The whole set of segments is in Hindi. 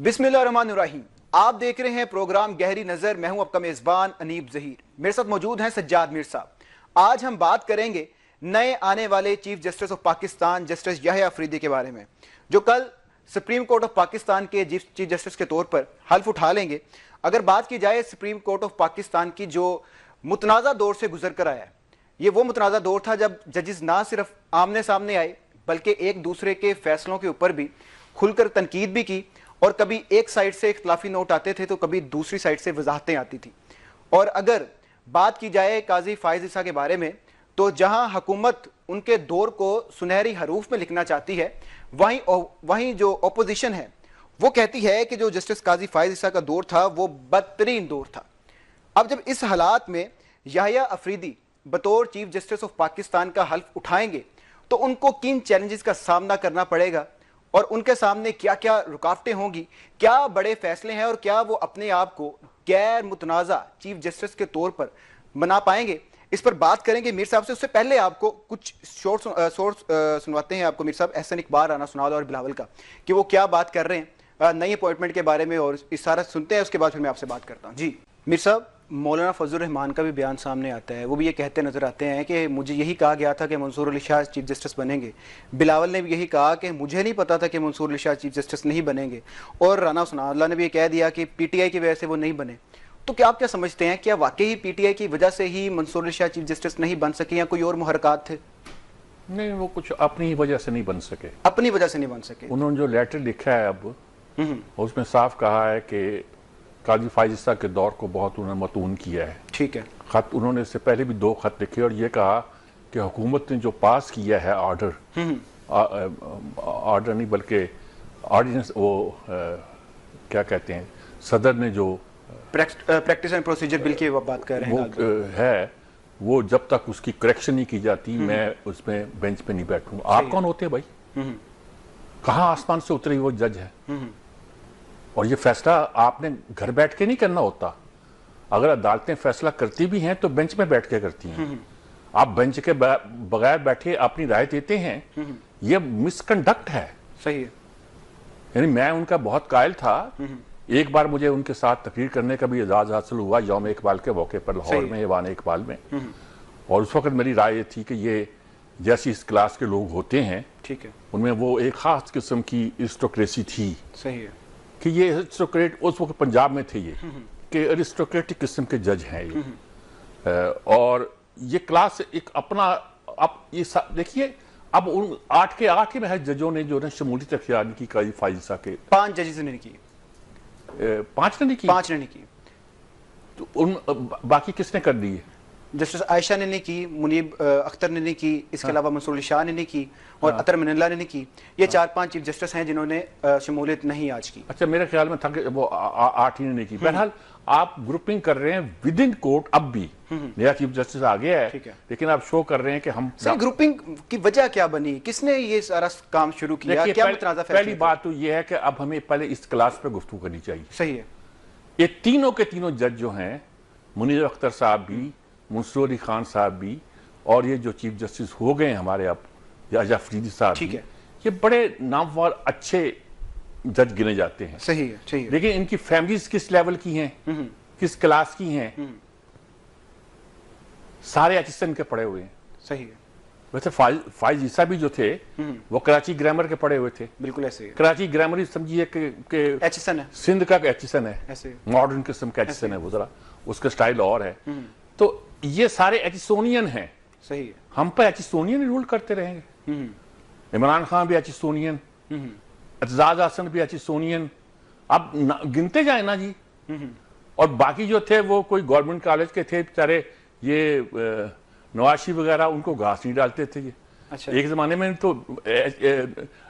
बिस्मिल्लाहिर्रहमानिर्रहीम। आप देख रहे हैं प्रोग्राम गहरी नजर। मैं हूं आपका मेजबान अनीब जहीर। मेरे साथ मौजूद हैं सज्जाद मीर साहब। आज हम बात करेंगे नए आने वाले chief justice of Pakistan justice Yahya Afridi के बारे में, जो कल सुप्रीम कोर्ट ऑफ पाकिस्तान के चीफ जस्टिस के तौर पर हल्फ उठा लेंगे। अगर बात की जाए सुप्रीम कोर्ट ऑफ पाकिस्तान की, जो मुतनाज़ा दौर से गुजर कर आया है, ये वो मुतनाज़ा दौर था जब जजेस ना सिर्फ आमने सामने आए बल्कि एक दूसरे के फैसलों के ऊपर भी खुलकर तनकीद भी की, और कभी एक साइड से इख्तलाफी नोट आते थे तो कभी दूसरी साइड से वजाहतें आती थी। और अगर बात की जाए काजी फाइज ईसा के बारे में, तो जहां हुकूमत उनके दौर को सुनहरी हरूफ में लिखना चाहती है, वहीं जो अपोजिशन है वो कहती है कि जो जस्टिस काजी फाइज ईसा का दौर था वो बदतरीन दौर था। अब जब इस हालात में याह्या अफरीदी बतौर चीफ जस्टिस ऑफ पाकिस्तान का हल्फ उठाएंगे तो उनको किन चैलेंजेस का सामना करना पड़ेगा और उनके सामने क्या क्या रुकावटें होंगी, क्या बड़े फैसले हैं और क्या वो अपने आप को गैर मुतनाज़ा चीफ जस्टिस के तौर पर बना पाएंगे, इस पर बात करेंगे मीर साहब से। उससे पहले आपको कुछ शॉर्ट सुनवाते हैं आपको मीर साहब एहसन इकबाल, राना सुनाल और बिलावल का, कि वो क्या बात कर रहे हैं नई अपॉइंटमेंट के बारे में, और इस सारा सुनते हैं, उसके बाद फिर मैं आपसे बात करता हूँ। जी मीर साहब, मौलाना फजल रहमान का भी बयान सामने आता है। वो भी ये कहते नजर आते हैं कि मुझे यही कहा गया था कि मंसूर अली शाह चीफ जस्टिस बनेंगे। बिलावल ने भी यही कहा कि मुझे नहीं पता था कि मंसूर अली शाह चीफ जस्टिस नहीं बनेंगे, और राना सुनाल्ला ने भी ये कह दिया कि पीटीआई की वजह से वो नहीं बने। तो क्या आप क्या समझते हैं, क्या वाकई ही पीटीआई की वजह से ही मंसूर अली शाह चीफ जस्टिस नहीं बन सके या कोई और मुहरकात थे? नहीं, वो कुछ अपनी ही वजह से नहीं बन सके। अपनी वजह से नहीं बन सके। उन्होंने जो लेटर लिखा है अब, उसमें साफ कहा है कि काजी फाइज ईसा के दौर को बहुत उन्होंने मतून किया है। ठीक है। खत उन्होंने इससे पहले भी 2 खत लिखे और ये कहा कि हुकूमत ने जो पास किया है ऑर्डर नहीं बल्कि ऑर्डिनेंस, वो क्या कहते हैं, सदर ने जो प्रैक्टिस एंड प्रोसीजर बिल की बात कर रहे हैं, वो जब तक उसकी करेक्शन नहीं की जाती मैं उसमें बेंच पे नहीं बैठूंगा। आप कौन होते हैं भाई? कहाँ आसमान से उतरी वो जज है? और ये फैसला आपने घर बैठ के नहीं करना होता। अगर अदालतें फैसला करती भी हैं तो बेंच में बैठ के करती हैं। आप बेंच के बगैर बैठे अपनी राय देते हैं, ये मिसकंडक्ट है। सही है। यानी मैं उनका बहुत कायल था। एक बार मुझे उनके साथ तकरीर करने का भी एजाज हासिल हुआ यौम इकबाल के मौके पर लाहौर में, ईवान इकबाल में, और उस वक्त मेरी राय ये थी कि ये जैसी इस क्लास के लोग होते हैं, ठीक है, उनमें वो एक खास किस्म की एरिस्टोक्रेसी थी। सही है कि ये एरिस्टोक्रेट उस वक्त पंजाब में थे, ये कि एरिस्टोक्रेटिक किस्म के जज हैं ये। और ये क्लास एक अपना, अब ये देखिए, अब उन 8 के 8 महज जजों ने जो है शमूलियत अख्तियार की काजी फाइज ईसा के 5 जजेस ने की, 5 ने नहीं की, तो उन बाकी किसने कर दी है? जस्टिस आयशा ने नहीं की, मुनीब अख्तर ने नहीं की, इसके अलावा मंसूर अली शाह ने नहीं की, और अतर मनिल्ला ने नहीं की। ये 4-5 चीफ जस्टिस हैं जिन्होंने शमूलियत नहीं आज की। अच्छा, मेरे ख्याल में था कि वो 8 ही ने नहीं की। बहरहाल आप ग्रुपिंग कर रहे हैं विद इन कोर्ट। अब भी नया चीफ जस्टिस आ गया है, लेकिन आप शो कर रहे हैं कि हम ग्रुपिंग की वजह क्या बनी, किसने ये सारा काम शुरू किया, क्या मुतनाज़ा फैसला? पहली बात तो ये है कि अब हमें पहले इस क्लास पे गुफ्तगू करनी चाहिए। सही है। ये तीनों के तीनों जज जो हैं, मुनीर अख्तर साहब भी, मंसूर अली खान साहब भी, और ये जो चीफ जस्टिस हो गए हमारे अब याह्या अफरीदी साहब, ठीक है, ये बड़े नामवर अच्छे जज गिने जाते हैं। सही है, सही है। लेकिन इनकी फैमिलीज किस लेवल की हैं, किस क्लास की हैं? सारे एचएसएन के पढ़े हुए हैं। सही है। वैसे फाइज ईसा भी जो थे वो कराची ग्रामर के पढ़े हुए थे। बिल्कुल ऐसे। कराची ग्रामर ही समझिए कि एचएसएन है, सिंध का एचएसएन है, मॉडर्न किस्म का एचएसएन है, वो जरा उसका स्टाइल और है। तो ये सारे एचिसोनियन हैं। सही है। हम पर एचिसोनियन रूल करते रहेंगे। इमरान खान भी एचिसोनियन, एतजाज हसन भी एचिसोनियन, अब गिनते जाए ना जी। और बाकी जो थे वो कोई गवर्नमेंट कॉलेज के थे बेचारे, ये नवाशी वगैरह, उनको घास नहीं डालते थे ये। अच्छा। एक जमाने में तो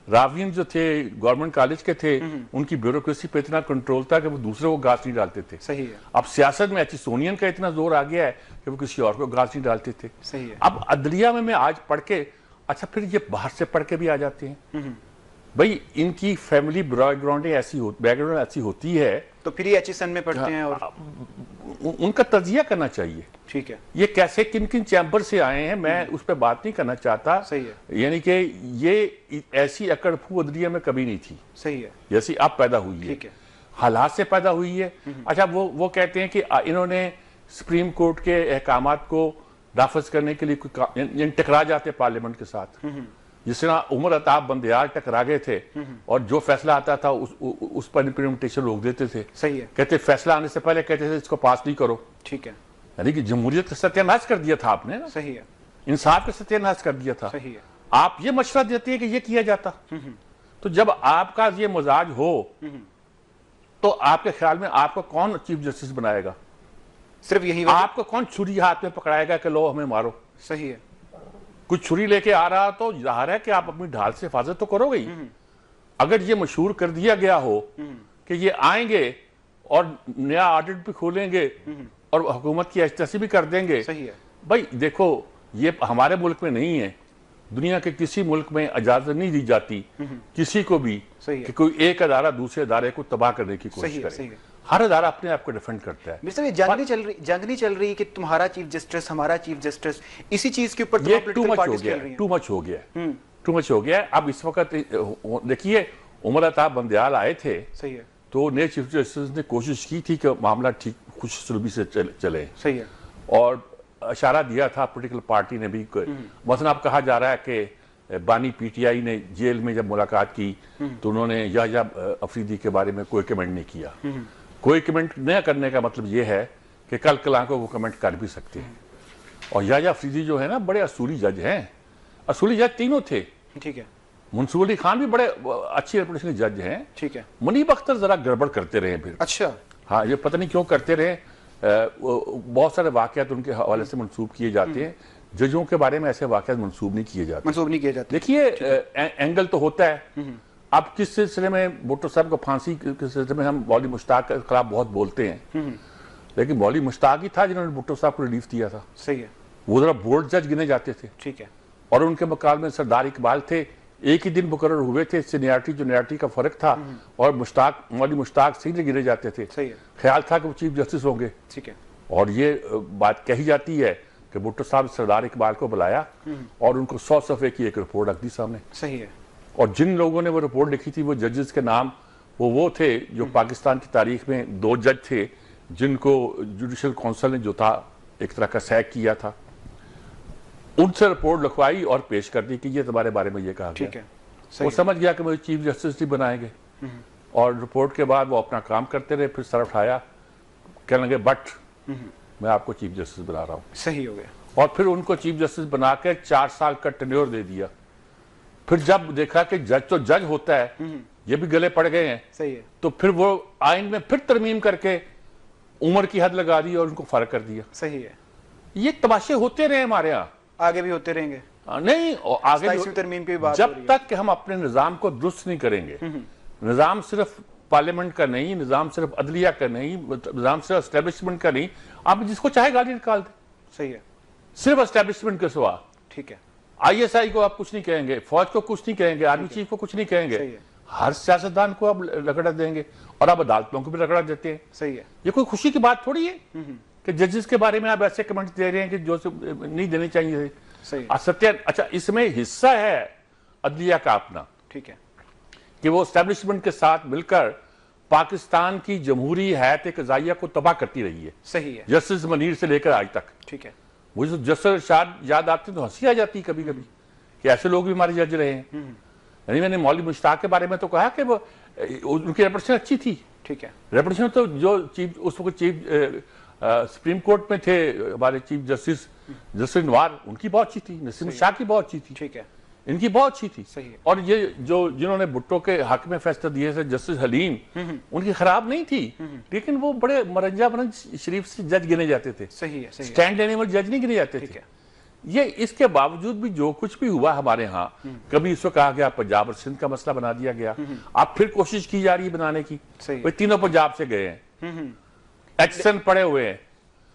रावियन जो थे गवर्नमेंट कॉलेज के थे, उनकी ब्यूरोक्रेसी पे इतना कंट्रोल था कि वो दूसरे को घास नहीं डालते थे। सही है। अब सियासत में एचिसोनियन का इतना जोर आ गया है कि वो किसी और को घास नहीं डालते थे। सही है। अब अदलिया में मैं आज पढ़ के, अच्छा फिर ये बाहर से पढ़ के भी आ जाते हैं। भाई इनकी फैमिली बैकग्राउंड ऐसी होती है, तो फिर ये एचएसएन में पढ़ते हैं, और उनका तजिया करना चाहिए। ठीक है। ये कैसे किन किन चैम्बर से आए हैं मैं उस पर बात नहीं करना चाहता। सही है। यानी कि ये ऐसी अकड़ फू अदलिया में कभी नहीं थी। सही है। जैसी अब पैदा हुई है। ठीक है। हालात से पैदा हुई है। अच्छा, वो कहते हैं कि इन्होंने सुप्रीम कोर्ट के अहकामात को नाफज करने के लिए टकरा जाते पार्लियामेंट के साथ, जिस तरह उमर अताब बंदयाल टकरा गए थे और जो फैसला आता था उस पर इम्प्लीमेंटेशन रोक देते थे। सही है। कहते फैसला आने से पहले कहते थे इसको पास नहीं करो। ठीक है। यानी कि जमहूरियत का सत्यानाश कर दिया था आपने ना। सही है। इंसाफ का सत्यानाश कर दिया था। सही है। आप ये मशवरा देते हैं कि ये किया जाता। तो जब आपका ये मजाज हो तो आपके ख्याल में आपको कौन चीफ जस्टिस बनाएगा? सिर्फ यही आपको कौन छुरी हाथ में पकड़ाएगा कि लो हमें मारो? सही है। कुछ छुरी लेके आ रहा तो जाहिर है कि आप अपनी ढाल से हिफाजत तो करोगे ही। अगर ये मशहूर कर दिया गया हो कि ये आएंगे और नया ऑडिट भी खोलेंगे और हुकूमत की एहतसी भी कर देंगे। सही है। भाई देखो, ये हमारे मुल्क में नहीं है, दुनिया के किसी मुल्क में इजाजत नहीं दी जाती किसी को भी कि कोई एक अदारा दूसरे अदारे को तबाह करने की कोशिश करे। हर अदारा अपने आप को डिफेंड करता है। मिस्टर, ये जंग नहीं चल रही कि तुम्हारा चीफ जस्टिस हमारा चीफ जस्टिस, इसी चीज के ऊपर ये टू मच हो गया। अब इस वक्त देखिए, उमर अताब बंदयाल आए थे। सही है। तो नए चीफ जस्टिस ने कोशिश की थी कि मामला ठीक खुशसलूबी से चले। सही है। और इशारा दिया था पोलिटिकल पार्टी ने भी। मसलन अब कहा जा रहा है कि बानी पीटीआई ने जेल में जब मुलाकात की तो उन्होंने याह्या अफरीदी के बारे में कोई कमेंट नहीं किया। कोई कमेंट न करने का मतलब यह है कि कल कल को वो कमेंट कर भी सकते हैं। और याह्या अफरीदी जो है ना, बड़े असूली जज हैं। असूली जज तीनों थे। ठीक है। मंसूर अली खान भी बड़े अच्छी रेपुटेशन के जज हैं। ठीक है। मुनीब अख्तर जरा गड़बड़ करते रहे फिर। अच्छा। हाँ, ये पता नहीं क्यों करते रहे। बहुत सारे वाकयात उनके हवाले से मंसूब किए जाते हैं। जजों के बारे में ऐसे वाकयात मंसूब नहीं किए जाते। देखिए, एंगल तो होता है। अब किस सिलसिले में भुट्टो साहब को फांसी के सिलसिले में हम मौलवी मुश्ताक के खिलाफ बहुत बोलते हैं, लेकिन मौलवी मुश्ताक ही था जिन्होंने भुट्टो साहब को रिलीफ दिया था। सही है। वो जरा बोर्ड जज गिने जाते थे। ठीक है। और उनके मुकाबले में सरदार इकबाल थे। एक ही दिन मुकर्रर हुए थे। सीनियरिटी जूनियरिटी का फर्क था। और मौलवी मुश्ताक सीधे गिने जाते थे। सही है। ख्याल था कि वो चीफ जस्टिस होंगे। ठीक है। और ये बात कही जाती है कि भुट्टो साहब सरदार इकबाल को बुलाया और उनको 100 सफ़े की एक रिपोर्ट रख दी सामने। सही है। और जिन लोगों ने वो रिपोर्ट लिखी थी, वो जजेस के नाम वो थे जो पाकिस्तान की तारीख में 2 जज थे जिनको जुडिशल काउंसिल ने जो था एक तरह का सैक किया था। उनसे रिपोर्ट लिखवाई और पेश कर दी कि ये तुम्हारे बारे में ये कहा गया। ठीक है। वो समझ गया कि मुझे चीफ जस्टिस ही बनाएंगे। और रिपोर्ट के बाद वो अपना काम करते रहे। फिर सर उठाया, कहने लगे बट मैं आपको चीफ जस्टिस बना रहा हूँ। सही हो गया। और फिर उनको चीफ जस्टिस बना के 4 साल का टेन्योर दे दिया। फिर जब देखा कि जज तो जज होता है, ये भी गले पड़ गए हैं। सही है। तो फिर वो आइन में फिर तरमीम करके उम्र की हद लगा दी और उनको फर्क कर दिया। सही है। ये तमाशे होते रहे हमारे यहाँ, आगे भी होते रहेंगे। नहीं, आगे तरमीम की बात जब तक कि हम अपने निजाम को दुरुस्त नहीं करेंगे। निजाम सिर्फ पार्लियामेंट का नहीं, निजाम सिर्फ अदलिया का नहीं, निजाम सिर्फ एस्टेब्लिशमेंट का नहीं। आप जिसको चाहे गाली निकाल दे। सही है। सिर्फ एस्टेब्लिशमेंट के सिवा। ठीक है। ISI को आप कुछ नहीं कहेंगे, फौज को कुछ नहीं कहेंगे, आर्मी चीफ को कुछ नहीं कहेंगे। हर सियासतदान को आप रगड़ा देंगे और आप अदालतों को भी रगड़ा देते हैं। सही है। ये कोई खुशी की बात थोड़ी है कि जजेस के बारे में आप ऐसे कमेंट दे रहे हैं कि जो नहीं देने चाहिए। सही। सत्य। अच्छा, इसमें हिस्सा है अदलिया का अपना। ठीक है। कि वो एस्टेब्लिशमेंट के साथ मिलकर पाकिस्तान की जमहूरी हैत क़ज़ाइया को तबाह करती रही है। सही है। जस्टिस मनीर से लेकर आज तक। ठीक है। मुझे जस्टिस इरशाद याद आते तो हंसी आ जाती कभी कभी कि ऐसे लोग भी हमारे जज रहे हैं। यानी मैंने मौलवी मुश्ताक के बारे में तो कहा कि वो उनकी रेपुटेशन अच्छी थी। ठीक है। रेपुटेशन तो जो चीफ उस वक्त चीफ सुप्रीम कोर्ट में थे हमारे चीफ जस्टिस नवार, उनकी बहुत अच्छी थी। नसीम शाह की बहुत अच्छी थी। ठीक है। इनकी बहुत अच्छी थी। सही है। और ये जो जिन्होंने भुट्टो के हक में फैसला दिए थे जस्टिस हलीम, उनकी खराब नहीं थी, लेकिन वो बड़े मरंजा बनंज शरीफ से जज गिने जाते थे। सही है। सही है। स्टैंड लेने वाले जज नहीं गिने जाते थे। ये इसके बावजूद भी जो कुछ भी हुआ हमारे यहाँ, कभी इसको कहा गया पंजाब और सिंध का मसला बना दिया गया। अब फिर कोशिश की जा रही है बनाने की। सही। तीनों पंजाब से गए हैं, एक्शन पड़े हुए हैं।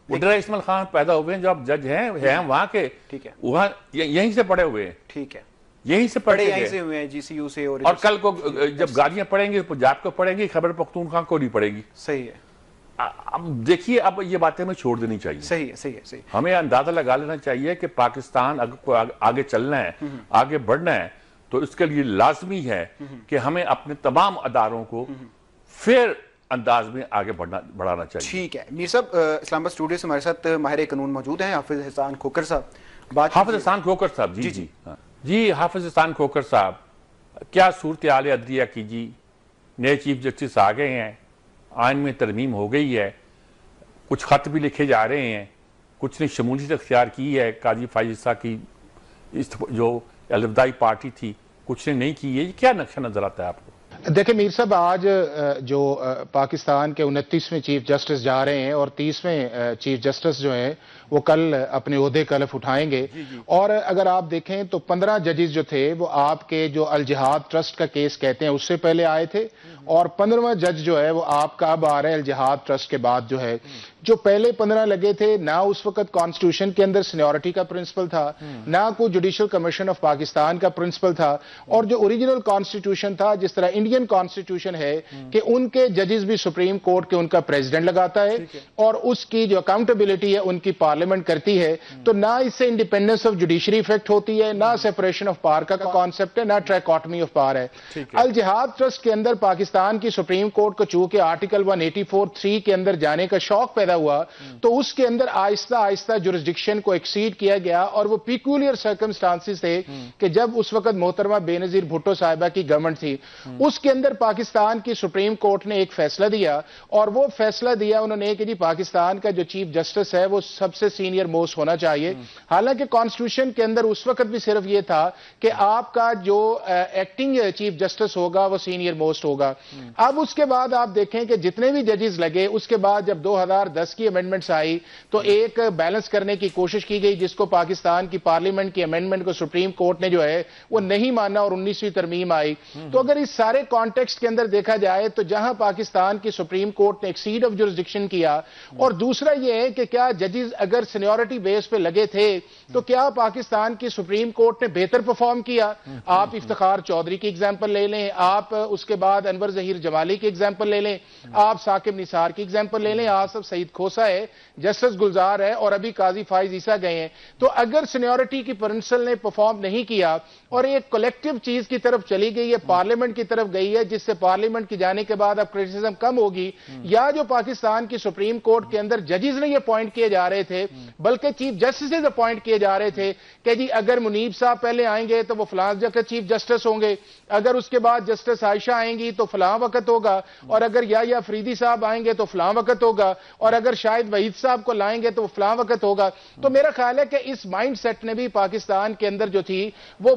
उधर इस्माइल खान पैदा हुए हैं, जो अब जज हैं वहां के। ठीक है। वहां यहीं से पड़े हुए हैं। ठीक है। यहीं से पढ़े यहीं से हुए हैं, GCU से। और कल को जब गालियां पड़ेंगी पंजाब को पड़ेंगी, खैबर पख्तूनख्वा को नहीं पड़ेगी। सही है। अब देखिए, अब ये बातें हमें छोड़ देनी चाहिए। सही है। सही है। सही। हमें अंदाजा लगा लेना चाहिए कि पाकिस्तान अगर आगे चलना है, आगे बढ़ना है, तो इसके लिए लाजमी है कि हमें अपने तमाम अदारों को फिर अंदाज में आगे बढ़ाना चाहिए। ठीक है मीर साहब, इस्लामाबाद स्टूडियो से हमारे साथ माहिर कानून मौजूद हैं हाफिज एहसान खोखर साहब। हाफिज एहसान खोखर साहब, जी जी जी हाफिज एहसान खोखर साहब, क्या सूरत हाल है अदलिया की जी? नए चीफ जस्टिस आ गए हैं, आइन में तरमीम हो गई है, कुछ खत भी लिखे जा रहे हैं, कुछ ने शमूलियत अख्तियार की है काजी फायिज़ा की जो अलविदाई पार्टी थी, कुछ ने नहीं की है। ये क्या नक्शा नजर आता है आपको? देखिए मीर साहब, आज जो पाकिस्तान के 29वें चीफ जस्टिस जा रहे हैं और 30वें चीफ जस्टिस जो हैं वो कल अपने ओहदे कलफ उठाएंगे। और अगर आप देखें तो 15 जजेस जो थे वो आपके जो अल जिहाद ट्रस्ट का केस कहते हैं उससे पहले आए थे, और 15वां जज जो है वो आपका अब आ रहा है अल जिहाद ट्रस्ट के बाद जो है। जो पहले 15 लगे थे ना उस वक्त कॉन्स्टिट्यूशन के अंदर सीनियोरिटी का प्रिंसिपल था, ना कोई जुडिशियल कमीशन ऑफ पाकिस्तान का प्रिंसिपल था, और जो ओरिजिनल कॉन्स्टिट्यूशन था जिस तरह इंडियन कॉन्स्टिट्यूशन है कि उनके जजेस भी सुप्रीम कोर्ट के उनका प्रेसिडेंट लगाता है और उसकी जो अकाउंटेबिलिटी है उनकी पार्लियामेंट करती है। तो ना इससे इंडिपेंडेंस ऑफ जुडिशरी इफेक्ट होती है, ना सेपरेशन ऑफ पावर का कॉन्सेप्ट है, ना ट्राइकोटमी ऑफ पावर है। अल जिहाद ट्रस्ट के अंदर पाकिस्तान की सुप्रीम कोर्ट को चूंकि आर्टिकल 184(3) के अंदर जाने का शौक पैदा हुआ तो उसके अंदर आहिस्ता आहिस्ता जुरिस्डिक्शन को एक्सीड किया गया, और वो पिक्यूलियर सर्कमस्टांसिस थे कि जब उस वक्त मोहतरमा बेनजीर भुट्टो साहिबा की गवर्नमेंट थी, उसके अंदर पाकिस्तान की सुप्रीम कोर्ट ने एक फैसला दिया, और वो फैसला दिया उन्होंने कि जी पाकिस्तान का जो चीफ जस्टिस है वो सबसे सीनियर मोस्ट होना चाहिए। हालांकि कॉन्स्टिट्यूशन के अंदर उस वक्त भी सिर्फ ये था कि आपका जो एक्टिंग चीफ जस्टिस होगा वो सीनियर मोस्ट होगा। अब उसके बाद आप देखें कि जितने भी जजेस लगे, उसके बाद जब 2010 की अमेंडमेंट्स आई तो एक बैलेंस करने की कोशिश की गई, जिसको पाकिस्तान की पार्लियामेंट की अमेंडमेंट को सुप्रीम कोर्ट ने जो है वो नहीं माना और 19वीं तरमीम आई। तो अगर इस सारे कॉन्टेक्स्ट के अंदर देखा जाए तो जहां पाकिस्तान की सुप्रीम कोर्ट ने एक्सीड ऑफ जुरिस्डिक्शन किया, और दूसरा यह है कि क्या जजेस अगर सीनियोरिटी बेस पे लगे थे तो क्या पाकिस्तान की सुप्रीम कोर्ट ने बेहतर परफॉर्म किया? आप इफ्तिखार चौधरी की एग्जांपल ले लें, आप उसके बाद अनवर जहीर जमाली की एग्जांपल ले लें, आप साकिब निसार की एग्जांपल ले लें, आसफ सईद खोसा है, जस्टिस गुलजार है, और अभी काजी फाइज ईसा गए हैं। तो अगर सीनियोरिटी की प्रिंसिपल ने परफॉर्म नहीं किया और एक कलेक्टिव चीज की तरफ चली गई है, पार्लियामेंट की तरफ गई है, जिससे पार्लियामेंट की जाने के बाद अब क्रिटिसिज्म कम होगी, या जो पाकिस्तान की सुप्रीम कोर्ट के अंदर जजेस नहीं अपॉइंट किए जा रहे थे बल्कि चीफ जस्टिस अपॉइंट किए जा रहे थे कि जी अगर मुनीब साहब पहले आएंगे तो वो फलां जगह चीफ जस्टिस होंगे, अगर उसके बाद जस्टिस आयशा आएंगी तो फलां वक्त होगा, और अगर या अफरीदी साहब आएंगे तो फलां वक्त होगा, और अगर शायद वहीद साहब को लाएंगे तो फलां वक्त होगा। तो मेरा ख्याल है कि इस माइंड सेट ने भी पाकिस्तान के अंदर जो थी वो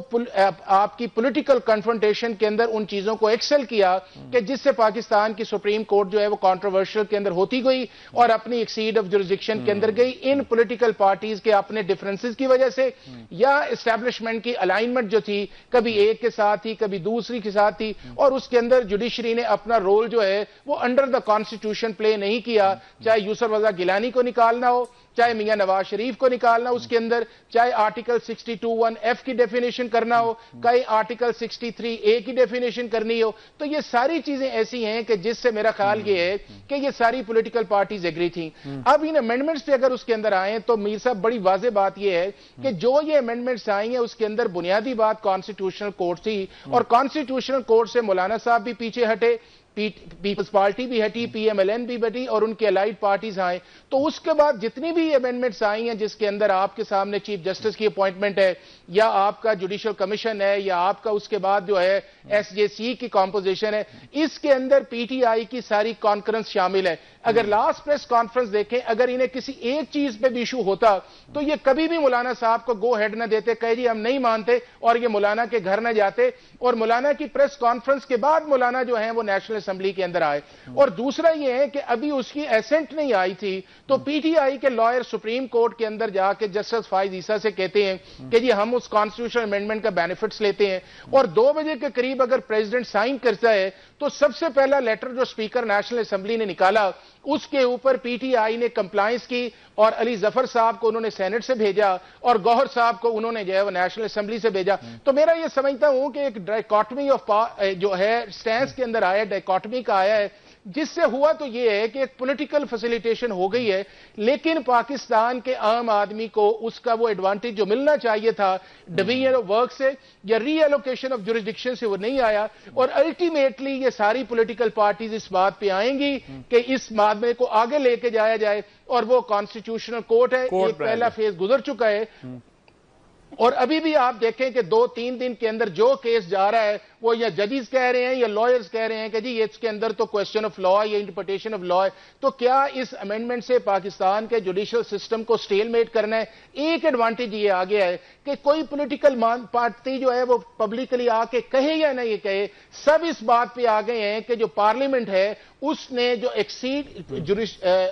आपकी पॉलिटिकल कन्फ्रंटेशन के अंदर उन चीजों को एक्सेल किया कि जिससे पाकिस्तान की सुप्रीम कोर्ट जो है वो कंट्रोवर्शियल के अंदर होती गई और अपनी एक्सीड ऑफ जुरिस्डिक्शन के अंदर गई, इन पॉलिटिकल पार्टीज के अपने डिफरेंसेस की वजह से, या एस्टैब्लिशमेंट की अलाइनमेंट जो थी कभी एक के साथ थी कभी दूसरी के साथ थी, और उसके अंदर जुडिशरी ने अपना रोल जो है वो अंडर द कॉन्स्टिट्यूशन प्ले नहीं किया। चाहे यूसुफ रजा गिलानी को निकालना हो, चाहे मियां नवाज शरीफ को निकालना उसके अंदर, चाहे आर्टिकल 62(1)(f) की डेफिनेशन करना हो, चाहे आर्टिकल 63(a) की डेफिनेशन करनी हो, तो ये सारी चीजें ऐसी हैं कि जिससे मेरा ख्याल ये है कि ये सारी पॉलिटिकल पार्टीज एग्री थी। अब इन अमेंडमेंट्स पे अगर उसके अंदर आए तो मीर साहब बड़ी वाज़ेह बात ये है कि जो ये अमेंडमेंट्स आई हैं उसके अंदर बुनियादी बात कॉन्स्टिट्यूशनल कोर्ट थी, और कॉन्स्टिट्यूशनल कोर्ट से मौलाना साहब भी पीछे हटे, पीपल्स पार्टी भी हटी, पीएमएलएन भी हटी, और उनके अलाइड पार्टीज आए। तो उसके बाद जितनी भी अमेंडमेंट्स आई हैं जिसके अंदर आपके सामने चीफ जस्टिस की अपॉइंटमेंट है, या आपका जुडिशियल कमीशन है, या आपका उसके बाद जो है एसजेसी की कॉम्पोजिशन है, इसके अंदर पीटीआई की सारी कॉन्फ्रेंस शामिल है। अगर लास्ट प्रेस कॉन्फ्रेंस देखें, अगर इन्हें किसी एक चीज पे भी इशू होता तो ये कभी भी मौलाना साहब को गो हेड न देते, कहे जी हम नहीं मानते, और ये मौलाना के घर न जाते, और मौलाना की प्रेस कॉन्फ्रेंस के बाद मौलाना जो है वो नेशनल असेंबली के अंदर आए। और दूसरा ये है कि अभी उसकी एसेंट नहीं आई थी तो पीटीआई के लॉयर सुप्रीम कोर्ट के अंदर जाके जस्टिस फाइज ईसा से कहते हैं कि जी हम उस कॉन्स्टिट्यूशनल अमेंडमेंट का बेनिफिट्स लेते हैं, और 2 बजे के करीब अगर प्रेसिडेंट साइन करता है तो सबसे पहला लेटर जो स्पीकर नेशनल असेंबली ने निकाला उसके ऊपर पीटीआई ने कंप्लायंस की, और अली जफर साहब को उन्होंने सेनेट से भेजा और गौहर साहब को उन्होंने जो है वो नेशनल असेंबली से भेजा। तो मेरा ये समझता हूं कि एक डायकॉटमी ऑफ जो है स्टैंस के अंदर आया, डायकॉटमी का आया है जिससे हुआ तो यह है कि एक पॉलिटिकल फैसिलिटेशन हो गई है, लेकिन पाकिस्तान के आम आदमी को उसका वो एडवांटेज जो मिलना चाहिए था डिवीजन ऑफ वर्क से या रीएलोकेशन ऑफ जुरिसडिक्शन से, वो नहीं आया। और अल्टीमेटली ये सारी पॉलिटिकल पार्टीज इस बात पे आएंगी कि इस मामले को आगे लेके जाया जाए, और वो कॉन्स्टिट्यूशनल कोर्ट है, एक पहला फेज गुजर चुका है। और अभी भी आप देखें कि 2-3 दिन के अंदर जो केस जा रहा है वो या जजेस कह रहे हैं या लॉयर्स कह रहे हैं कि जी ये इसके अंदर तो क्वेश्चन ऑफ लॉ या इंटरप्रिटेशन ऑफ लॉ है। तो क्या इस अमेंडमेंट से पाकिस्तान के जुडिशियल सिस्टम को स्टेलमेट करना है? एक एडवांटेज ये आ गया है कि कोई पॉलिटिकल पार्टी जो है वो पब्लिकली आके कहे या नहीं कहे, सब इस बात पे आ गए हैं कि जो पार्लियामेंट है उसने जो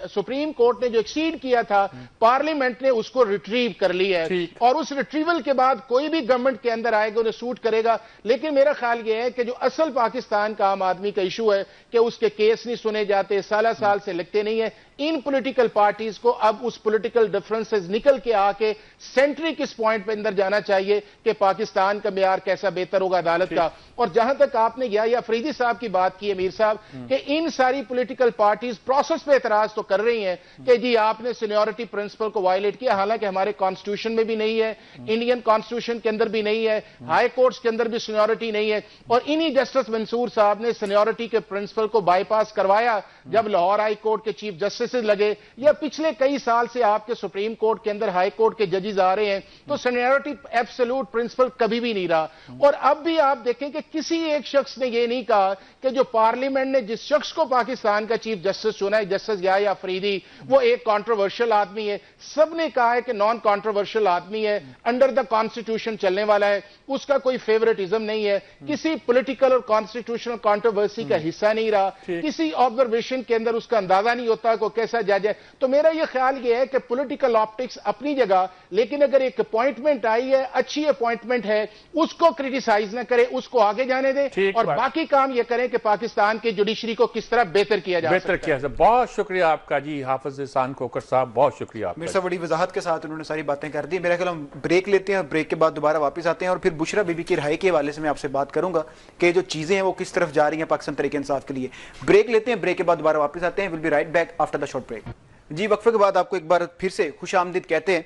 सुप्रीम कोर्ट ने जो एक्सीड किया था, पार्लियामेंट ने उसको रिट्रीव कर लिया है, और उस रिट्रीवल के बाद कोई भी गवर्नमेंट के अंदर आएगा उन्हें सूट करेगा। लेकिन मेरा ख्याल यह है कि जो असल पाकिस्तान का आम आदमी का इशू है कि उसके केस नहीं सुने जाते, साल साल से लगते नहीं है, इन पॉलिटिकल पार्टीज को अब उस पॉलिटिकल डिफरेंसेस निकल के आके सेंट्रिक इस पॉइंट पे अंदर जाना चाहिए कि पाकिस्तान का मेयार कैसा बेहतर होगा अदालत का। और जहां तक आपने या अफरीदी साहब की बात की है मीर साहब, कि इन सारी पॉलिटिकल पार्टीज प्रोसेस पे एतराज तो कर रही हैं कि जी आपने सीनियरिटी प्रिंसिपल को वायलेट किया, हालांकि हमारे कॉन्स्टिट्यूशन में भी नहीं है, इंडियन कॉन्स्टिट्यूशन के अंदर भी नहीं है, हाई कोर्ट्स के अंदर भी सीनियरिटी नहीं है। और इन्हीं जस्टिस मंसूर साहब ने सीनियरिटी के प्रिंसिपल को बाईपास करवाया जब लाहौर हाई कोर्ट के चीफ जस्टिस लगे, या पिछले कई साल से आपके सुप्रीम कोर्ट के अंदर हाई कोर्ट के जजेस आ रहे हैं, तो सीनियरिटी एब्सोल्यूट प्रिंसिपल कभी भी नहीं रहा। और अब भी आप देखें कि किसी एक शख्स ने यह नहीं कहा कि जो पार्लियामेंट ने जिस शख्स को पाकिस्तान का चीफ जस्टिस चुना है, जस्टिस या अफरीदी, वो एक कॉन्ट्रोवर्शियल आदमी है। सबने कहा है कि नॉन कॉन्ट्रोवर्शियल आदमी है, अंडर द कॉन्स्टिट्यूशन चलने वाला है, उसका कोई फेवरेटिज्म नहीं है, किसी पॉलिटिकल और कॉन्स्टिट्यूशनल कॉन्ट्रोवर्सी का हिस्सा नहीं रहा, किसी ऑब्जर्वेशन के अंदर उसका अंदाजा नहीं होता को कैसा जज है। तो मेरा यह ख्याल यह है कि पॉलिटिकल ऑप्टिक्स अपनी जगह, लेकिन अगर एक अपॉइंटमेंट आई है, अच्छी अपॉइंटमेंट है, उसको क्रिटिसाइज ना करें, उसको आगे जाने दें, और बाकी काम यह करें कि पाकिस्तान की जुडिशरी को किस तरह बेहतर किया जा सकता है। बहुत शुक्रिया आपका जी हाफिज एहसान कोकर साहब, बहुत शुक्रिया। मेरे साथ बड़ी वजाहत के साथ उन्होंने सारी बातें कर दी। मेरा ख्याल हम ब्रेक लेते हैं, ब्रेक के बाद दोबारा वापस आते हैं और फिर बुशरा बीबी की रिहाई के हवाले से मैं आपसे बात करूंगा कि जो चीजें हैं वो किस तरफ जा रही हैं पाकिस्तान तहरीक इंसाफ के लिए। ब्रेक लेते हैं, ब्रेक के बाद दोबारा वापस आते हैं। Will be right back after the short break. जी, वक्फे के बाद आपको एक बार फिर से खुश आमदीद कहते हैं।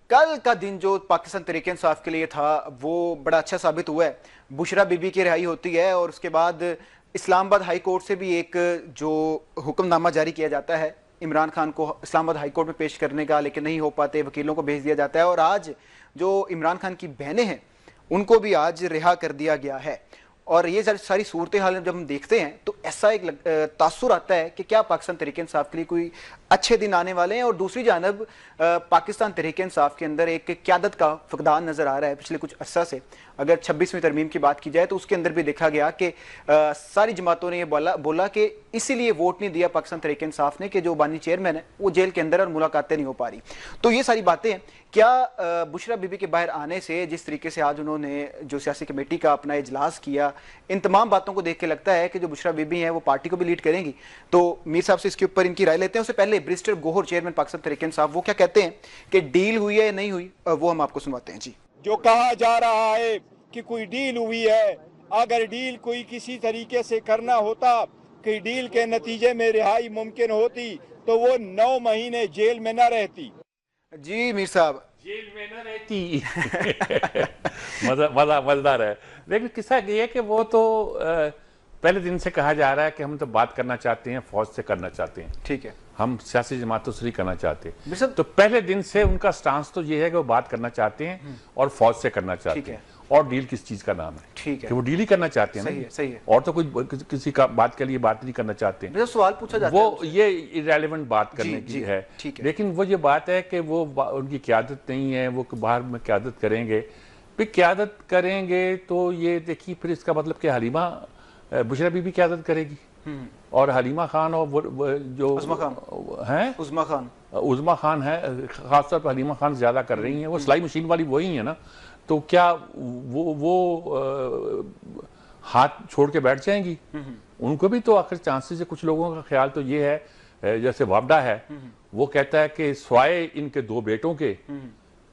कल का दिन जो पाकिस्तान तहरीक इंसाफ के लिए था वो बड़ा अच्छा साबित हुआ है। बुशरा बीबी की रिहाई होती है और उसके बाद इस्लामाबाद हाई कोर्ट से भी एक जो हुक्मनामा जारी किया जाता है इमरान खान को इस्लामाबाद हाई कोर्ट में पेश करने का, लेकिन नहीं हो पाते, वकीलों को भेज दिया जाता है। और आज जो इमरान खान की बहनें हैं उनको भी आज रिहा कर दिया गया है। और ये सारी सूरत हाल जब हम देखते हैं तो ऐसा एक तासुर आता है कि क्या पाकिस्तान तहरीक इंसाफ के लिए कोई अच्छे दिन आने वाले हैं। और दूसरी जानब पाकिस्तान तहरीक इंसाफ के अंदर एक क़यादत का फकदान नजर आ रहा है पिछले कुछ अरसा से। अगर 26वीं तरमीम की बात की जाए तो उसके अंदर भी देखा गया कि सारी जमातों ने यह बोला कि इसीलिए वोट नहीं दिया पाकिस्तान तहरीक इंसाफ ने कि जो बानी चेयरमैन है वो जेल के अंदर और मुलाकातें नहीं हो पा रही। तो ये सारी बातें हैं। क्या बुशरा बीबी के बाहर आने से, जिस तरीके से आज उन्होंने जो सियासी कमेटी का अपना इजलास किया, इन तमाम बातों को देख के लगता है कि जो बुशरा बीबी हैं वो पार्टी को भी लीड करेंगी। तो मीर साहब से इसके ऊपर इनकी राय लेते हैं। उससे पहले बैरिस्टर गोहर चेयरमैन पाकिस्तान तहरीक इंसाफ वो क्या कहते हैं कि डील हुई है या नहीं हुई, वो हम आपको सुनवाते हैं। जी, जो कहा जा रहा है कि कोई डील हुई है, अगर डील कोई किसी तरीके से करना होता कि डील के नतीजे में रिहाई मुमकिन होती तो वो 9 महीने जेल में न रहती। जी मीर साहब, जेल में न रहती मजेदार है। लेकिन किस्सा ये है कि वो तो पहले दिन से कहा जा रहा है कि हम तो बात करना चाहते हैं, फौज से करना चाहते हैं, ठीक है, हम सियासी जमातों से नहीं करना चाहते। तो पहले दिन से उनका स्टांस तो ये है कि वो बात करना चाहते हैं और फौज से करना चाहते हैं। और डील किस चीज का नाम है, ठीक है, कि वो डील ही करना चाहते हैं। सही है। और तो कोई किसी का बात के लिए बात नहीं करना चाहते हैं। सवाल पूछा जाता है, वो ये इरेलेवेंट बात करने की है। लेकिन वो ये बात है कि वो उनकी क़यादत नहीं है, वो बाहर में क़यादत करेंगे। फिर क़यादत करेंगे तो ये देखिए फिर इसका मतलब कि हलीमा बुशरा बीबी क़यादत करेगी और हलीमा खान और जो उज़मा खान है, खासतौर पर हलीमा खान ज्यादा कर रही हैं। वो सिलाई मशीन वाली वही है ना, तो क्या वो हाथ छोड़ के बैठ जाएंगी? उनको भी तो आखिर चांसेस है। कुछ लोगों का ख्याल तो ये है, जैसे वापडा है, वो कहता है कि स्वाय इनके 2 बेटों के,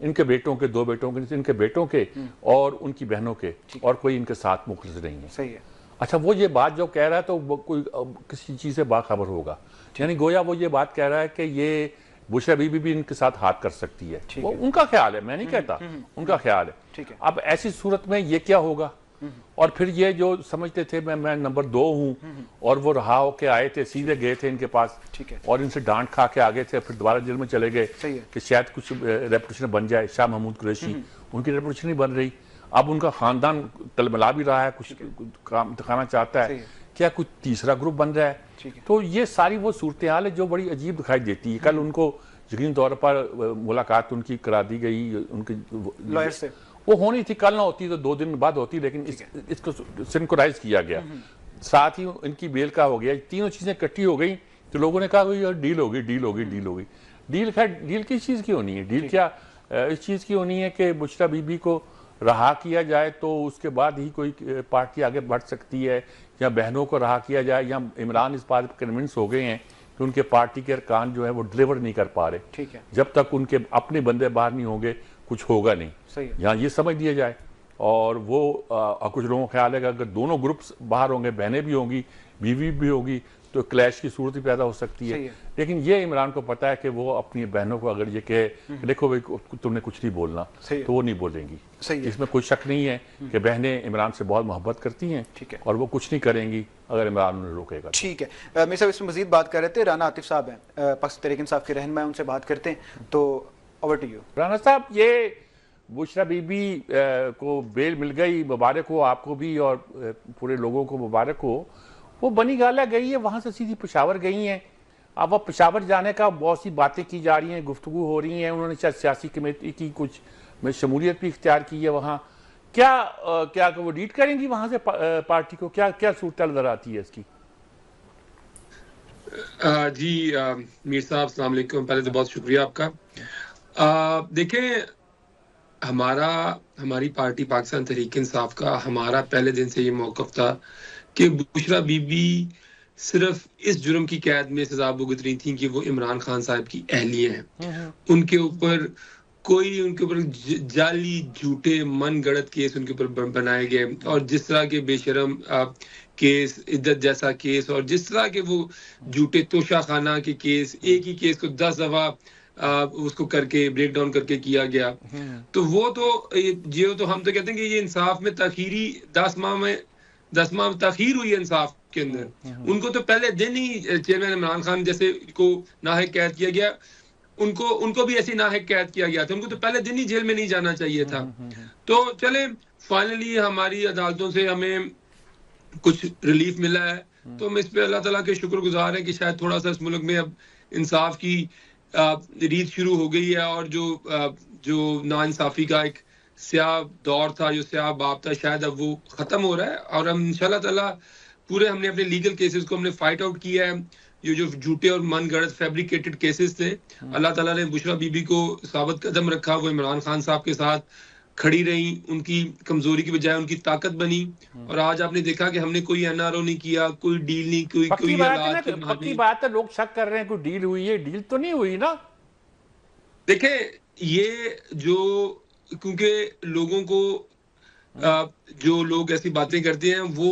इनके बेटों के 2 बेटों के, इनके बेटों के और उनकी बहनों के, और कोई इनके साथ मुखलिस नहीं है। सही है। अच्छा, वो ये बात जो कह रहा है तो वो कोई किसी चीज़ से बाखबर होगा, यानी गोया वो ये बात कह रहा है कि ये बुशरा बीबी भी इनके साथ हाथ कर सकती है। वो उनका ख्याल है, मैं नहीं कहता, उनका ख्याल है। ठीक है। अब ऐसी सूरत में ये क्या होगा? और फिर ये जो समझते थे मैं नंबर 2 हूँ और वो रहा होके आए थे, सीधे गए थे इनके पास, ठीक है, और इनसे डांट खा के आगे थे, फिर दोबारा जेल में चले गए कि शायद कुछ रेपुटेशन बन जाए। शाह महमूद कुरैशी, उनकी रेपुटेशन नहीं बन रही, अब उनका खानदान तलमला भी रहा है, कुछ काम दिखाना चाहता है, क्या कुछ तीसरा ग्रुप बन रहा है। तो ये सारी वो सूरत हाल है जो बड़ी अजीब दिखाई देती है। कल उनको यकीनी तौर पर मुलाकात उनकी करा दी गई उनके लॉयर से, वो होनी थी, कल ना होती तो 2 दिन बाद होती, लेकिन इसको सिंक्रोनाइज किया गया, साथ ही इनकी बेल का हो गया। तीनों चीजें इकट्ठी हो गई तो लोगों ने कहा यार डील होगी, डील होगी, डील होगी। डील खैर डील किस चीज़ की होनी है? डील क्या इस चीज़ की होनी है कि बुशरा बीबी को रहा किया जाए तो उसके बाद ही कोई पार्टी आगे बढ़ सकती है, या बहनों को रहा किया जाए, या इमरान इस बात पर कन्विंस हो गए हैं कि उनके पार्टी के अरकान जो है वो डिलीवर नहीं कर पा रहे। ठीक है, जब तक उनके अपने बंदे बाहर नहीं होंगे कुछ होगा नहीं। सही है। यहाँ ये समझ लिया जाए। और वो कुछ लोगों का ख्याल है कि अगर दोनों ग्रुप्स बाहर होंगे, बहनें भी होंगी, बीवी भी होगी, तो क्लैश की सूरत भी पैदा हो सकती है। लेकिन ये इमरान को पता है कि वो अपनी बहनों को अगर ये कहे देखो भाई तुमने कुछ नहीं बोलना, तो वो नहीं बोलेंगी। इसमें कोई शक नहीं है कि बहनें इमरान से बहुत मोहब्बत करती हैं, और वो कुछ नहीं करेंगी अगर इमरान उन्हें रोकेगा। ठीक है, मेरे साहब इसमें मजीद बात कर रहे थे, राना आतिफ साहब हैं, पाकिस्तान तहरीक इंसाफ के रहनुमा, उनसे बात करते हैं। तो ओवर टू यू राना साहब। ये बुशरा बीबी को बेल मिल गई, मुबारक हो आपको भी और पूरे लोगों को मुबारक हो। वो बनी गाला गई है, वहाँ से सीधी पेशावर गई हैं। अब वो पेशावर जाने का बहुत सी बातें की जा रही हैं, गुफ्तगू हो रही हैं, उन्होंने शायद सियासी कमेटी की कुछ में शमूलियत भी इख्तियार की है वहाँ। क्या वो लीड करेंगी वहाँ से पार्टी को? क्या सूरत नजर आती है इसकी? जी मीर साहब अस्सलाम वालेकुम, पहले तो बहुत शुक्रिया आपका। देखें, हमारी पार्टी पाकिस्तान तहरीक इंसाफ का हमारा पहले दिन से ये मौक़िफ़ था कि बुशरा बीबी सिर्फ इस जुर्म की कैद में सजा भुगत रही थी कि वो इमरान खान साहब की अहलिया हैं। उनके ऊपर जाली झूठे मन गढ़त केस उनके ऊपर बनाए गए, और जिस तरह के बेशरम केस, इद्दत जैसा केस, और जिस तरह के वो झूठे तोशा खाना के केस, एक ही केस को 10 दफा उसको करके ब्रेक डाउन करके किया गया। तो वो तो हम तो कहते हैं कि ये इंसाफ में तखीरी 10 माह तखीर हुई इंसाफ के अंदर। उनको तो पहले दिन ही चेयरमैन इमरान खान जैसे को नाहक कैद किया गया, उनको भी ऐसी नाहक कैद किया गया था। उनको तो पहले दिन ही जेल में नहीं जाना चाहिए था। तो चले फाइनली हमारी अदालतों से हमें कुछ रिलीफ मिला है, तो हम इस पे अल्लाह ताला के शुक्रगुजार हैं कि शायद थोड़ा सा इस मुल्क में अब इंसाफ की रीत शुरू हो गई है, और जो नाइंसाफी का एक स्याह दौर था, जो स्याह बाप था, शायद अब वो खत्म हो रहा है। और हम इंशाल्लाह ताला हमने अपने लीगल केसेस को हमने फाइट आउट किया है। ये जो झूठे और मन गढ़त फैब्रिकेटेड केसेस थे, अल्लाह ताला ने बुशरा बीबी को साबित कदम रखा। वो इमरान खान साहब के साथ खड़ी रही, उनकी कमजोरी की बजाय उनकी ताकत बनी। और आज आपने देखा कि हमने कोई एनआरओ नहीं किया, कोई डील नहीं, कोई पक्की बात है। लोग शक कर रहे हैं कोई डील हुई है, डील तो नहीं हुई ना। देखें, ये जो क्योंकि लोगों को जो लोग ऐसी बातें करते हैं वो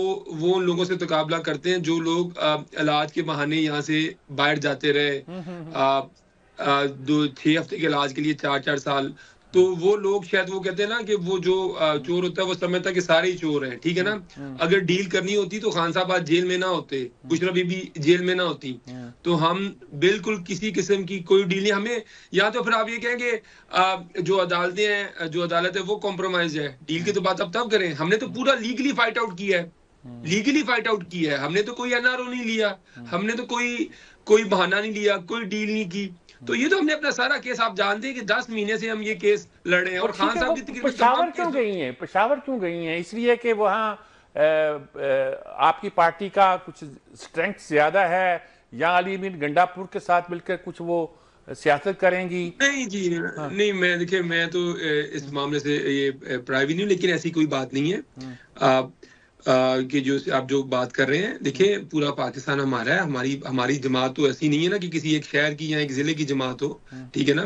उन लोगों से मुकाबला करते हैं जो लोग इलाज के बहाने यहाँ से बाहर जाते रहे 2-6 हफ्ते के इलाज के लिए 4-4 साल। तो वो लोग शायद वो कहते हैं ना कि वो जो चोर होता है वो समझता है कि सारे ही चोर हैं, ठीक है ना। अगर डील करनी होती तो खान साहब आज जेल में ना होते, बुशरा बीबी जेल में ना होती। तो हम बिल्कुल किसी किस्म की कोई डील नहीं हमें, या तो फिर आप ये कहेंगे जो अदालतें हैं, जो अदालत है वो कॉम्प्रोमाइज है। डील की तो बात अब तब करें, हमने तो पूरा लीगली फाइट आउट किया है, हमने तो कोई एनआरओ नहीं लिया, हमने तो कोई बहाना नहीं लिया, कोई डील नहीं की। तो ये तो हमने अपना सारा केस, आप जानते हैं कि 10 महीने से हम ये केस लड़ रहे हैं। और खान साहब पेशावर क्यों गई हैं? इसलिए कि वहाँ आपकी पार्टी का कुछ स्ट्रेंथ ज्यादा है, या अली मीन गंडापुर के साथ मिलकर कुछ वो सियासत करेंगी? नहीं जी, नहीं, मैं तो इस मामले से ये प्राइवेट नहीं, लेकिन ऐसी कोई बात नहीं है कि जो आप जो बात कर रहे हैं। देखिए, पूरा पाकिस्तान हमारा है, हमारी जमात तो ऐसी नहीं है ना कि किसी एक शहर की या एक जिले की जमात हो, ठीक है ना।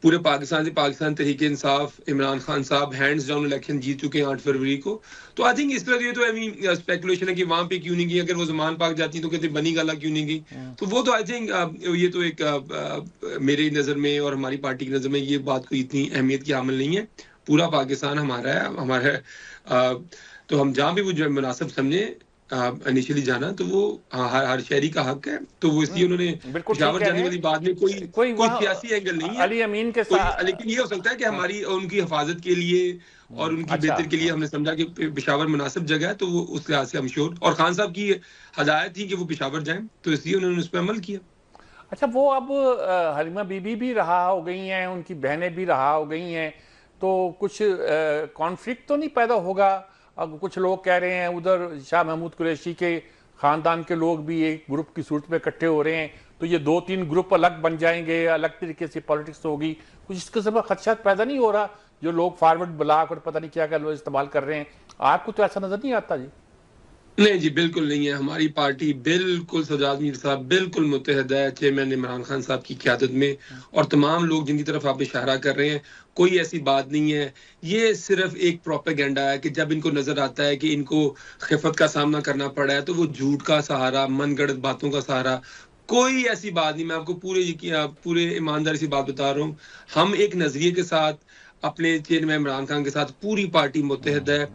पूरे पाकिस्तान से पाकिस्तान तहरीक इंसाफ इमरान खान साहब हैंड्स डाउन इलेक्शन जीत चुके हैं 8 फरवरी को। तो आई थिंक इस तरह ये तो स्पेकुलेशन है कि वहां पे क्यों नहीं गई, अगर वो ज़मान पाक जाती तो कहते बनी गाला क्यों नहीं गई। तो वो तो आई थिंक ये तो एक मेरी नज़र में और हमारी पार्टी की नज़र में ये बात कोई इतनी अहमियत की हामिल नहीं है। पूरा पाकिस्तान हमारा है, हमारा तो हम जहाँ भी वो जो मुनासिब समझे इनिशियली जाना, तो वो हर शहरी का हक है। तो वो इसलिए उन्होंने पेशावर जाने वाली बात में कोई सियासी एंगल नहीं है अली अमीन के साथ, लेकिन ये हो सकता है कि हमारी उनकी हिफाजत के लिए और उनकी बेहतर के लिए हमने समझा कि पेशावर मुनासिब जगह है, तो वो उस लिहाज से हम श्योर, और खान साहब की हदायत थी कि वो पेशावर जाएं, तो इसलिए उन्होंने उस पर अमल किया। अच्छा, वो अब हलीमा बीबी भी रहा हो गई हैं, उनकी बहनें भी रहा हो गई हैं, तो कुछ कॉन्फ्लिक्ट तो नहीं पैदा होगा? अब कुछ लोग कह रहे हैं उधर शाह महमूद कुरैशी के ख़ानदान के लोग भी एक ग्रुप की सूरत में इकट्ठे हो रहे हैं, तो ये 2-3 ग्रुप अलग बन जाएंगे, अलग तरीके से पॉलिटिक्स होगी। कुछ इस किस्म का खदशा पैदा नहीं हो रहा? जो लोग फॉरवर्ड ब्लॉक और पता नहीं क्या क्या लोग इस्तेमाल कर रहे हैं, आपको तो ऐसा नजर नहीं आता जी? नहीं जी, बिल्कुल नहीं है। हमारी पार्टी बिल्कुल, सज्जाद मीर साहब बिल्कुल मुत्तहद है चेयरमैन इमरान खान साहब की क़यादत में, और तमाम लोग जिनकी तरफ आप इशारा कर रहे हैं, कोई ऐसी बात नहीं है। ये सिर्फ एक प्रोपेगेंडा है कि जब इनको नजर आता है कि इनको खिफत का सामना करना पड़ा है, तो वो झूठ का सहारा, मनगढ़ंत बातों का सहारा, कोई ऐसी बात नहीं। मैं आपको पूरे ईमानदारी से बात बता रहा हूँ। हम एक नजरिए के साथ, अपने चेयरमैन इमरान खान के साथ पूरी पार्टी मुत्तहद है,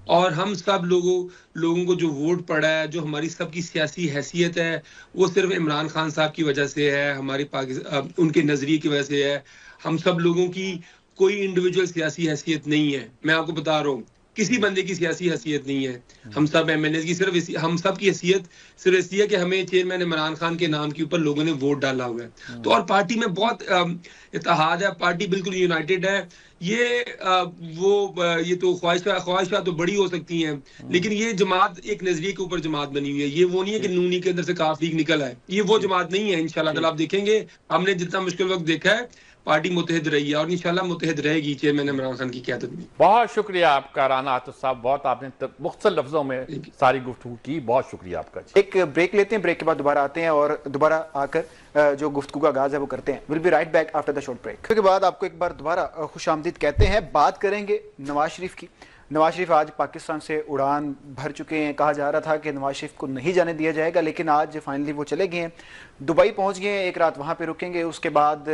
और हम सब लोगों को जो वोट पड़ा है, जो हमारी सबकी सियासी हैसियत है, वो सिर्फ इमरान खान साहब की वजह से है, हमारे पाकिस्तान उनके नजरिए की वजह से है। हम सब लोगों की कोई इंडिविजुअल सियासी हैसियत नहीं है। मैं आपको बता रहा हूँ, किसी बंदे की सियासी हैसियत नहीं है। हम सब एमएनए की हम सब की हैसियत सिर्फ इसलिए है कि हमें चेयरमैन इमरान खान के नाम के ऊपर लोगों ने वोट डाला हुआ है। तो और पार्टी में बहुत इत्तेहाद है, पार्टी बिल्कुल यूनाइटेड है। ये तो ख्वाहिशात तो बड़ी हो सकती हैं, लेकिन ये जमात एक नजरिए के ऊपर जमात बनी हुई है। ये वो नहीं है कि नूनी के अंदर से काफ लीग निकल है, ये वो जमात नहीं है। इंशाल्लाह कल आप देखेंगे, हमने जितना मुश्किल वक्त देखा है, पार्टी मुत्तहद रही है और इंशाल्लाह मुत्तहद रहेगी चेयरमैन इमरान खान की क़यादत में। बहुत शुक्रिया आपका राना आतिफ साहब, बहुत आपने मुख्तलिफ लफ्जों में सारी गुफ्तगू की, बहुत शुक्रिया आपका। एक ब्रेक लेते हैं, ब्रेक के बाद दोबारा आते हैं और दोबारा आकर जो गुफ्तगू का आगाज है वो करते हैं। Will be right back after the short break के बाद आपको एक बार दोबारा खुशामदीद कहते हैं। बात करेंगे नवाज शरीफ की। नवाज शरीफ आज पाकिस्तान से उड़ान भर चुके हैं। कहा जा रहा था कि नवाज शरीफ को नहीं जाने दिया जाएगा, लेकिन आज फाइनली वो चले गए हैं, दुबई पहुंच गए हैं, एक रात वहां पे रुकेंगे, उसके बाद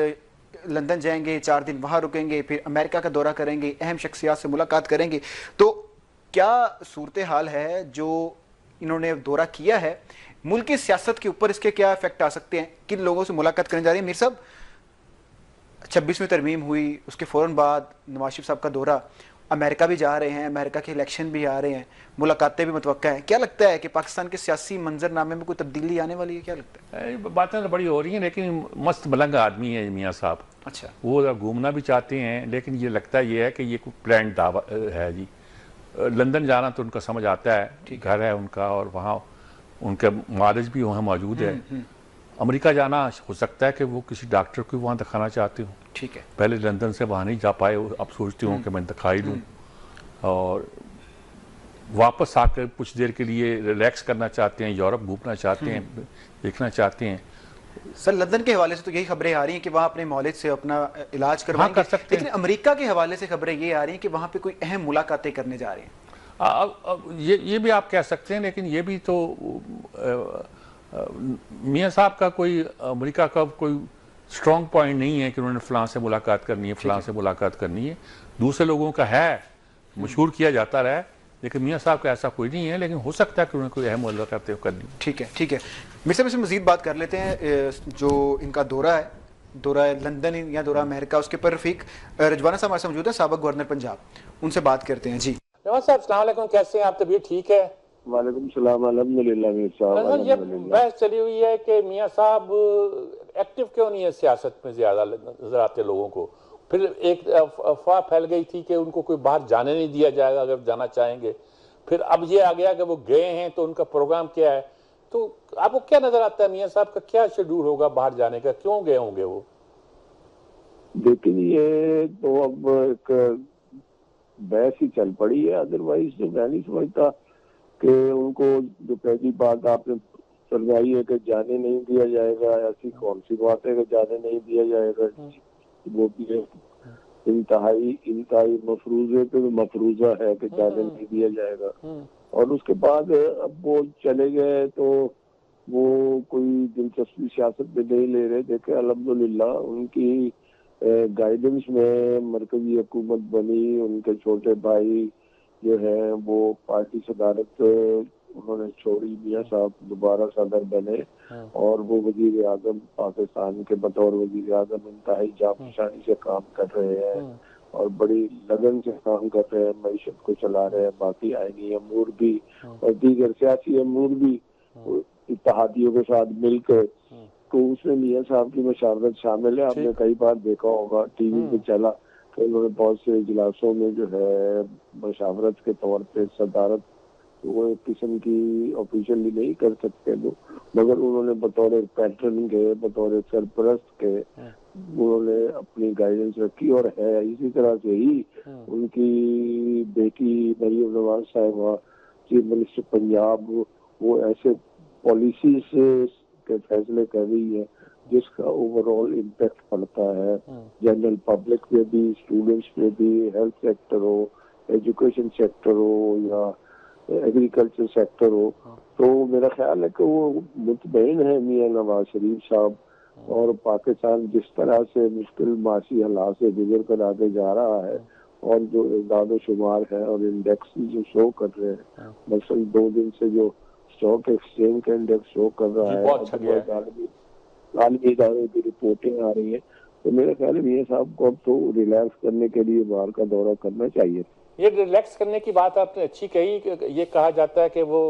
लंदन जाएंगे, 4 दिन वहां रुकेंगे, फिर अमेरिका का दौरा करेंगे, अहम शख्सियात से मुलाकात करेंगे। तो क्या सूरत हाल है जो इन्होंने दौरा किया है, मुल्क की सियासत के ऊपर इसके क्या इफेक्ट आ सकते हैं, किन लोगों से मुलाकात करने जा रही है? मीर साहब, 26वीं तरमीम हुई, उसके फौरन बाद नवाज शरीफ साहब का दौरा, अमेरिका भी जा रहे हैं, अमेरिका के इलेक्शन भी आ रहे हैं, मुलाकातें भी मुतवक्का हैं। क्या लगता है कि पाकिस्तान के सियासी मंजरनामे में कोई तब्दीली आने वाली है? क्या लगता है? बातें तो बड़ी हो रही हैं, लेकिन मस्त मलंग आदमी है मियाँ साहब। अच्छा, वो घूमना भी चाहते हैं, लेकिन ये लगता ये है कि ये कोई प्लान दावा है जी। लंदन जाना तो उनका समझ आता है, घर है उनका और वहाँ उनका मालिज भी वहाँ मौजूद है। अमेरिका जाना हो सकता है कि वो किसी डॉक्टर को वहाँ दिखाना चाहते हो। ठीक है, पहले लंदन से वहाँ नहीं जा पाए, अब सोचते हो कि मैं दिखाई दूँ और वापस आकर कुछ देर के लिए रिलैक्स करना चाहते हैं, यूरोप घूमना चाहते हैं, देखना चाहते हैं। सर लंदन के हवाले से तो यही खबरें आ रही हैं कि वहाँ अपने मौलिद से अपना इलाज करवाएंगे, कर सकते लेकिन अमेरिका के हवाले से खबरें ये आ रही हैं कि वहाँ पे कोई अहम मुलाकातें करने जा रहे हैं। ये भी आप कह सकते हैं, लेकिन ये भी तो मियाँ साहब का कोई अमेरिका का कोई स्ट्रॉन्ग पॉइंट नहीं है कि उन्होंने फलां से मुलाकात करनी है, फलां से मुलाकात करनी है। दूसरे लोगों का है, मशहूर किया जाता रहा है, लेकिन मियाँ साहब का ऐसा कोई नहीं है, लेकिन हो सकता है कि उन्हें कोई अहम मुलाकातें करनी। ठीक है, ठीक है। मेरे साहब, इससे मजीद बात कर लेते हैं। जो इनका दौरा है लंदन या दौरा अमेरिका, उसके पर रफीक रजवाना साहब हमारे मौजूद है, साबिक गवर्नर पंजाब, उनसे बात करते हैं। जी नवाज साहब, अस्सलाम वालेकुम, कैसे हैं आप? तबीयत ठीक है? वालेकुम सलाम, अल्हम्दुलिल्लाह। मीर साहब, ये बहस चली हुई है कि मियाँ साहब एक्टिव क्यों नहीं है सियासत में, ज्यादा नजर आते लोगों को। फिर एक अफवाह फैल गई थी कि उनको कोई बाहर जाने नहीं दिया जाएगा अगर जाना चाहेंगे। फिर अब ये आ गया कि वो गए हैं, तो उनका प्रोग्राम क्या है? तो आपको क्या नजर आता है मियाँ साहब का क्या शेड्यूल होगा बाहर जाने का, क्यों गए होंगे वो? लेकिन ये तो अब एक बहस ही चल पड़ी है, अदरवाइज तो मैं नहीं समझता कि उनको जो पहली बात आपने फरमाई है कि जाने नहीं दिया जाएगा, ऐसी कौन सी बात है कि जाने नहीं दिया जाएगा। वो भी इंतहाई मफरूजे पे मफरूजा है कि जाने नहीं दिया जाएगा। और उसके बाद अब वो चले गए तो वो कोई दिलचस्पी सियासत में नहीं ले रहे। देखे अल्हम्दुलिल्लाह उनकी गाइडेंस में मरकजी हुकूमत बनी, उनके छोटे भाई जो है वो पार्टी सदारत उन्होंने छोड़ी, मियां साहब दोबारा सदर बने और वो वजीर आजम पाकिस्तान के बतौर वजीर आजम इंतहाई जाफशानी से काम कर रहे हैं और बड़ी लगन से काम कर रहे हैं, मईशत को चला रहे हैं। बाकी आईनी अमूर भी और दीगर सियासी अमूर भी इत्तेहादियों के साथ मिलकर, तो उसमें मियां साहब की मशावरत शामिल है। आपने कई बार देखा होगा टीवी पे चला कि उन्होंने बहुत से इजलासों में जो है मशावरत के तौर पे सदारत वो एक किस्म की ऑफिशियली नहीं कर सकते लोग, मगर उन्होंने बतौर पैटर्न के, बतौर सरपरस्त के उन्होंने अपनी गाइडेंस रखी और है। इसी तरह से ही उनकी बेटी मरियम नवाज साहिबा चीफ मिनिस्टर पंजाब, वो ऐसे पॉलिसीज के फैसले कर रही है जिसका ओवरऑल इम्पैक्ट पड़ता है जनरल पब्लिक पे भी, स्टूडेंट्स पे भी, हेल्थ सेक्टर हो, एजुकेशन सेक्टर हो या एग्रीकल्चर सेक्टर हो। तो मेरा ख्याल है कि वो मुतमईन है मियां नवाज शरीफ साहब, और पाकिस्तान जिस तरह से मुश्किल माशी हालात से गुजर कर आगे जा रहा है और जो इज़ाद शुमार है और इंडेक्स जो शो कर रहे हैं, मसलन 2 दिन से जो स्टॉक एक्सचेंज का इंडेक्स शो कर रहा है, आलमी इदारों की रिपोर्टें आ रही है, तो मेरे ख्याल में मियां साहब को अब तो रिलैक्स करने के लिए बाहर का दौरा करना चाहिए। ये रिलैक्स करने की बात आपने अच्छी कही कि ये कहा जाता है कि वो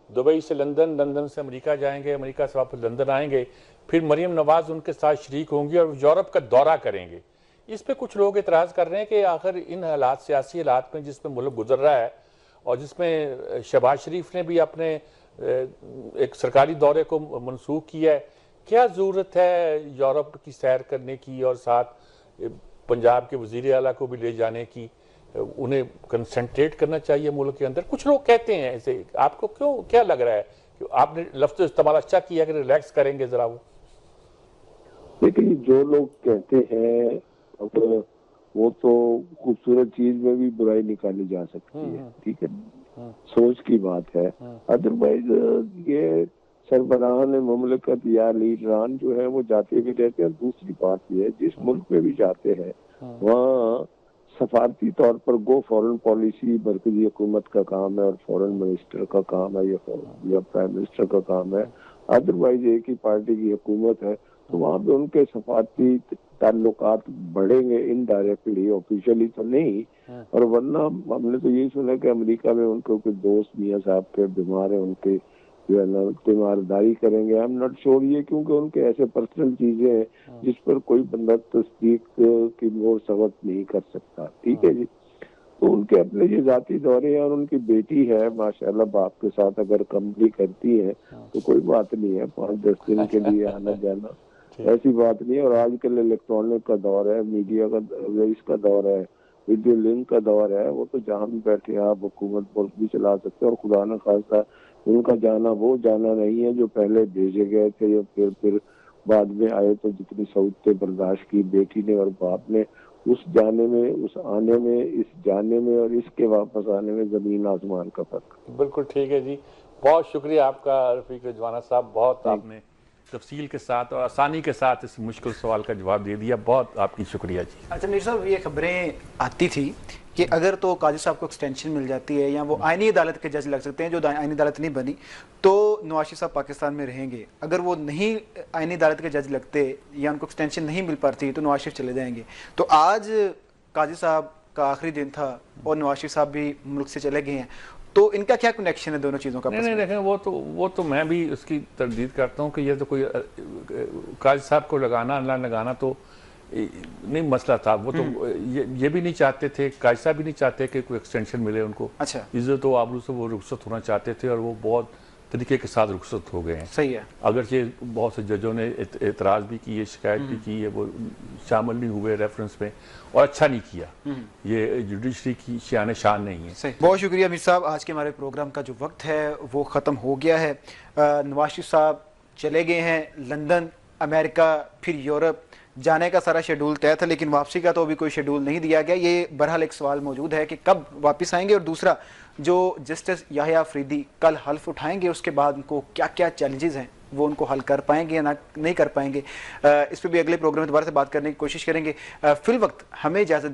दुबई से लंदन, लंदन से अमेरिका जाएंगे, अमेरिका से वापस लंदन आएंगे, फिर मरियम नवाज उनके साथ शरीक होंगी और यूरोप का दौरा करेंगे। इस पे कुछ लोग इतराज़ कर रहे हैं कि आखिर इन हालात, सियासी हालात में जिसमें मुल्क गुजर रहा है और जिसमें शहबाज शरीफ ने भी अपने एक सरकारी दौरे को मनसूख किया है, क्या ज़रूरत है यूरोप की सैर करने की और साथ पंजाब के वज़ीर आला को भी ले जाने की? उन्हें कंसंट्रेट करना चाहिए मुल्क के अंदर। कुछ लोग कहते हैं ऐसे, आपको क्यों क्या लग रहा है कि आपने लफ्ज़ इस्तेमाल अच्छा किया कि रिलैक्स करेंगे जरा? वो लेकिन जो लोग कहते हैं अब वो तो खूबसूरत चीज में भी बुराई निकाली जा सकती है, ठीक है, सोच की बात है। अदरवाइज ये सरबराहान मुमलिकत या लीडरान जो है वो जाते भी रहते हैं। दूसरी बात ये है, जिस मुल्क में भी जाते हैं वहाँ सफारती तौर पर गो फॉरेन पॉलिसी मरकजी हुकूमत का काम है और फॉरेन मिनिस्टर का काम है या प्राइम मिनिस्टर का काम है। अदरवाइज एक ही पार्टी की हुकूमत है तो वहाँ पे उनके सफारती ताल्लुकात बढ़ेंगे इनडायरेक्टली, ऑफिशियली तो नहीं। और वरना हमने तो यही सुना कि अमेरिका में उनके कोई दोस्त मियां साहब के बीमार है, उनके जो है ना तीमारदारी करेंगे। आई एम नॉट श्योर ये, क्योंकि उनके ऐसे पर्सनल चीजें हैं जिस पर कोई बंदा तस्दीक की मोर सवत नहीं कर सकता, ठीक है जी। तो उनके अपने ये जाती दौरे हैं और उनकी बेटी है माशाल्लाह बाप के साथ अगर कंपनी करती है तो कोई बात नहीं है, 5-10 दिन के लिए आना जाना ऐसी बात नहीं है। और आजकल इलेक्ट्रॉनिक का दौर है, मीडिया का, इसका दौर है, वीडियो लिंक का दौर है, वो तो जहाँ भी बैठे आप हुकूमत मुल्क भी चला सकते हैं। और खुदा न खास्ता उनका जाना वो जाना नहीं है जो पहले भेजे गए थे या फिर बाद में आए तो जितनी सहूलतें बर्दाश्त की बेटी ने और बाप ने, उस जाने में, उस आने में, इस जाने में और इसके वापस आने में जमीन आसमान का फर्क। बिल्कुल ठीक है जी, बहुत शुक्रिया आपका रफीक रिजवाना साहब, बहुत आपने तफसील के साथ और आसानी के साथ इस मुश्किल सवाल का जवाब दे दिया, बहुत आपकी शुक्रिया जी। अच्छा मीर साहब, ये खबरें आती थी कि अगर तो काजी साहब को एक्सटेंशन मिल जाती है या वो आईनी अदालत के जज लग सकते हैं, जो आईनी अदालत नहीं बनी तो नवाज शरीफ साहब पाकिस्तान में रहेंगे। अगर वो नहीं आईनी अदालत के जज लगते या उनको एक्सटेंशन नहीं मिल पाती तो नवाज शरीफ चले जाएंगे। तो आज काजी साहब का आखिरी दिन था और नवाज शरीफ साहब भी मुल्क से चले गए हैं, तो इनका क्या कनेक्शन है दोनों चीज़ों का? नहीं देखें, वो तो मैं भी उसकी तरदीद करता हूँ कि ये तो कोई काजी साहब को लगाना ना लगाना तो नहीं मसला था। वो तो ये भी नहीं चाहते थे, काजी साहब भी नहीं चाहते कि कोई एक्सटेंशन मिले उनको। अच्छा, इज्जत व आबरू से वो रुखसत होना चाहते थे और वो बहुत तरीके के साथ रुखसत हो गए हैं। सही है। अगरचे बहुत से जजों ने एतराज़ भी किए, शिकायत भी की है, वो शामिल नहीं हुए रेफरेंस में और अच्छा नहीं किया। ये जुडिशरी की शान शान नहीं है। सही, बहुत शुक्रिया अमीर साहब। आज के हमारे प्रोग्राम का जो वक्त है वो ख़त्म हो गया है। नवाज शरीफ साहब चले गए हैं लंदन, अमेरिका, फिर यूरोप, जाने का सारा शेड्यूल तय था, लेकिन वापसी का तो अभी कोई शेड्यूल नहीं दिया गया। ये बहरहाल एक सवाल मौजूद है कि कब वापस आएंगे, और दूसरा जो जस्टिस याहिया अफरीदी कल हल्फ उठाएंगे उसके बाद उनको क्या क्या चैलेंजेस हैं वो उनको हल कर पाएंगे या ना नहीं कर पाएंगे, इस पर भी अगले प्रोग्राम में दोबारा से बात करने की कोशिश करेंगे। फिल वक्त हमें इजाज़त